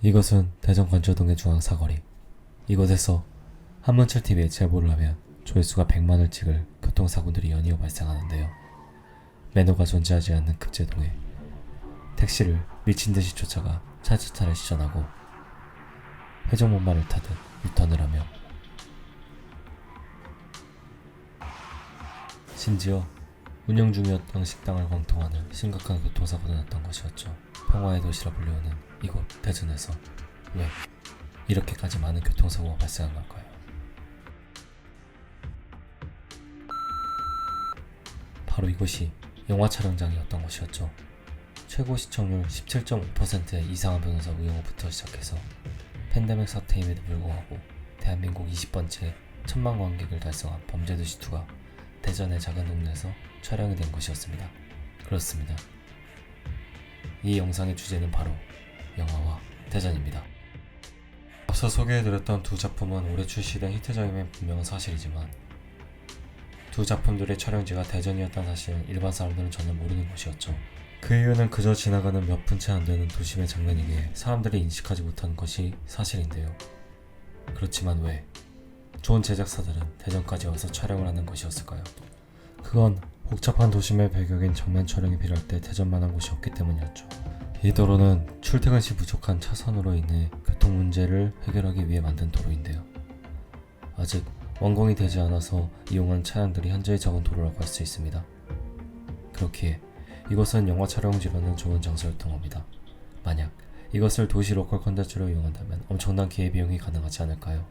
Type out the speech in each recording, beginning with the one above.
이것은 대전 관저동의 중앙사거리. 이곳에서 한문철TV에 제보를 하면 조회수가 100만을 찍을 교통사고들이 연이어 발생하는데요. 매너가 존재하지 않는 급제동에 택시를 미친듯이 쫓아가 차차차를 시전하고 회전목마를 타듯 유턴을 하며 심지어 운영 중이었던 식당을 관통하는 심각한 교통사고도 났던 것이었죠. 평화의 도시라 불리우는 이곳 대전에서 왜 이렇게까지 많은 교통사고가 발생한 걸까요? 바로 이곳이 영화 촬영장이었던 것이었죠. 최고 시청률 17.5%의 이상한 변호사 우영우부터 시작해서 팬데믹 사태임에도 불구하고 대한민국 20번째 1000만 관객을 달성한 범죄도시2가 대전의 작은 동네에서 촬영이 된 것이었습니다. 그렇습니다. 이 영상의 주제는 바로 영화와 대전입니다. 앞서 소개해드렸던 두 작품은 올해 출시된 히트작임은 분명한 사실이지만 두 작품들의 촬영지가 대전이었다는 사실은 일반 사람들은 전혀 모르는 것이었죠. 그 이유는 그저 지나가는 몇 푼 채 안 되는 도심의 장면이기에 사람들이 인식하지 못하는 것이 사실인데요. 그렇지만 왜 좋은 제작사들은 대전까지 와서 촬영을 하는 것이었을까요? 그건 복잡한 도심의 배경인 정면 촬영이 필요할 때 대전만한 곳이 없기 때문이었죠. 이 도로는 출퇴근 시 부족한 차선으로 인해 교통 문제를 해결하기 위해 만든 도로인데요. 아직 완공이 되지 않아서 이용한 차량들이 현저히 적은 도로라고 할 수 있습니다. 그렇기에 이곳은 영화 촬영지로는 좋은 장소였던 겁니다. 만약 이것을 도시 로컬 컨텐츠로 이용한다면 엄청난 기회비용이 가능하지 않을까요?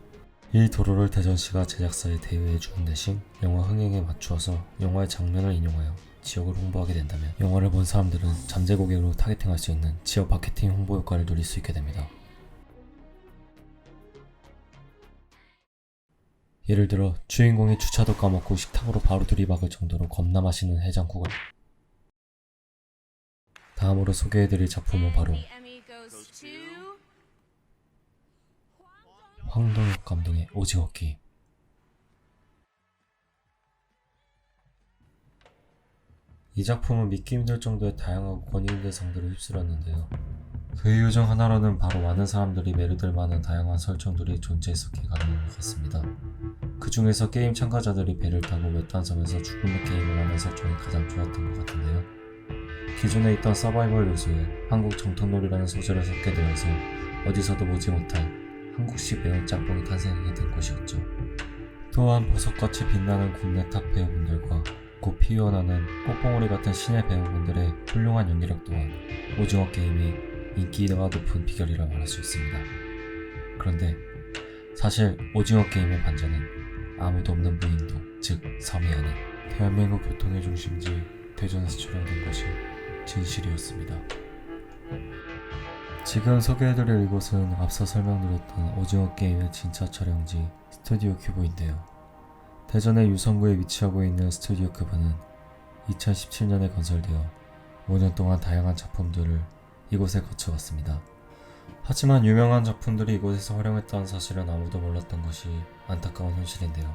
이 도로를 대전시가 제작사에 대여해 주는 대신 영화 흥행에 맞추어서 영화의 장면을 인용하여 지역을 홍보하게 된다면 영화를 본 사람들은 잠재 고객으로 타겟팅할 수 있는 지역 마케팅 홍보 효과를 누릴 수 있게 됩니다. 예를 들어 주인공이 주차도 까먹고 식탁으로 바로 들이박을 정도로 겁나 맛있는 해장국을. 다음으로 소개해드릴 작품은 바로 황동혁 감독의 오징어 게임. 이 작품은 믿기 힘들 정도의 다양하고 권위 있는 상들을 휩쓸었는데요. 그 이유 중 하나로는 바로 많은 사람들이 매료될 만한 다양한 설정들이 존재했었기에 가능한 것 같습니다. 그 중에서 게임 참가자들이 배를 타고 외딴 섬에서 죽음의 게임을 하는 설정이 가장 좋았던 것 같은데요. 기존에 있던 서바이벌 요소에 한국 정통놀이라는 소재를 섞게 되어서 어디서도 보지 못할 한국식 매운 짬뽕이 탄생하게 된 것이었죠. 또한 보석같이 빛나는 국내 탑 배우분들과 곧 피어나는 꽃봉오리 같은 신예 배우분들의 훌륭한 연기력 또한 오징어 게임이 인기가 높은 비결이라 말할 수 있습니다. 그런데 사실 오징어 게임의 반전은 아무도 없는 무인도, 즉 섬이 아닌 대한민국 교통의 중심지 대전에서 촬영된 것이 진실이었습니다. 지금 소개해드릴 이곳은 앞서 설명드렸던 오징어 게임의 진짜 촬영지 스튜디오 큐브인데요. 대전의 유성구에 위치하고 있는 스튜디오 큐브는 2017년에 건설되어 5년 동안 다양한 작품들을 이곳에 거쳐왔습니다. 하지만 유명한 작품들이 이곳에서 활용했다는 사실은 아무도 몰랐던 것이 안타까운 현실인데요.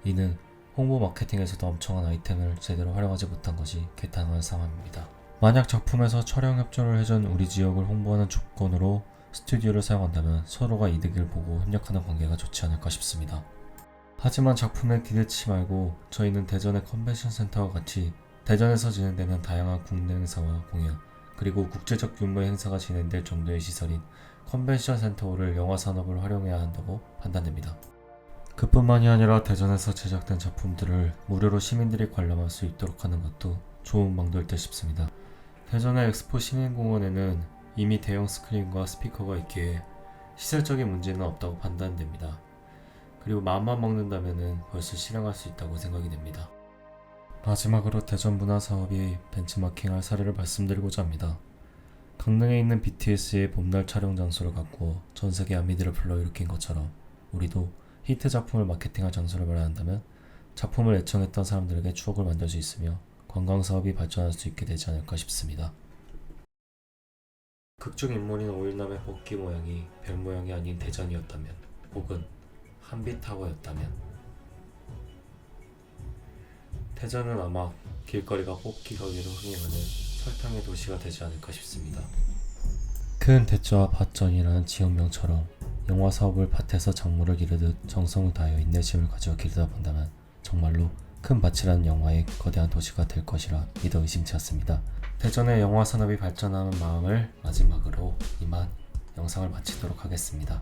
이는 홍보 마케팅에서도 엄청난 아이템을 제대로 활용하지 못한 것이 개탄할 상황입니다. 만약 작품에서 촬영 협조를 해준 우리 지역을 홍보하는 조건으로 스튜디오를 사용한다면 서로가 이득을 보고 협력하는 관계가 좋지 않을까 싶습니다. 하지만 작품에 기대치 말고 저희는 대전의 컨벤션 센터와 같이 대전에서 진행되는 다양한 국내 행사와 공연 그리고 국제적 규모의 행사가 진행될 정도의 시설인 컨벤션 센터를 영화 산업을 활용해야 한다고 판단됩니다. 그뿐만이 아니라 대전에서 제작된 작품들을 무료로 시민들이 관람할 수 있도록 하는 것도 좋은 방도일 듯 싶습니다. 대전의 엑스포 시민공원에는 이미 대형 스크린과 스피커가 있기에 시설적인 문제는 없다고 판단됩니다. 그리고 마음만 먹는다면 벌써 실행할 수 있다고 생각이 됩니다. 마지막으로 대전문화사업이 벤치마킹할 사례를 말씀드리고자 합니다. 강릉에 있는 BTS의 봄날 촬영 장소를 갖고 전세계 아미들을 불러일으킨 것처럼 우리도 히트 작품을 마케팅할 장소를 마련한다면 작품을 애청했던 사람들에게 추억을 만들 수 있으며 관광사업이 발전할 수 있게 되지 않을까 싶습니다. 극중 인물인 오일남의 복귀 모양이 별 모양이 아닌 대전이었다면 혹은 한빛타워였다면 대전은 아마 길거리가 뽑기 가게로 흥행하는 설탕의 도시가 되지 않을까 싶습니다. 큰 대저와 밭전이라는 지역명처럼 영화 사업을 밭에서 작물을 기르듯 정성을 다하여 인내심을 가지고 기르다 본다면 정말로 큰 밭이라는 영화의 거대한 도시가 될 것이라 믿어 의심치 않습니다. 대전의 영화 산업이 발전하는 마음을 마지막으로 이만 영상을 마치도록 하겠습니다.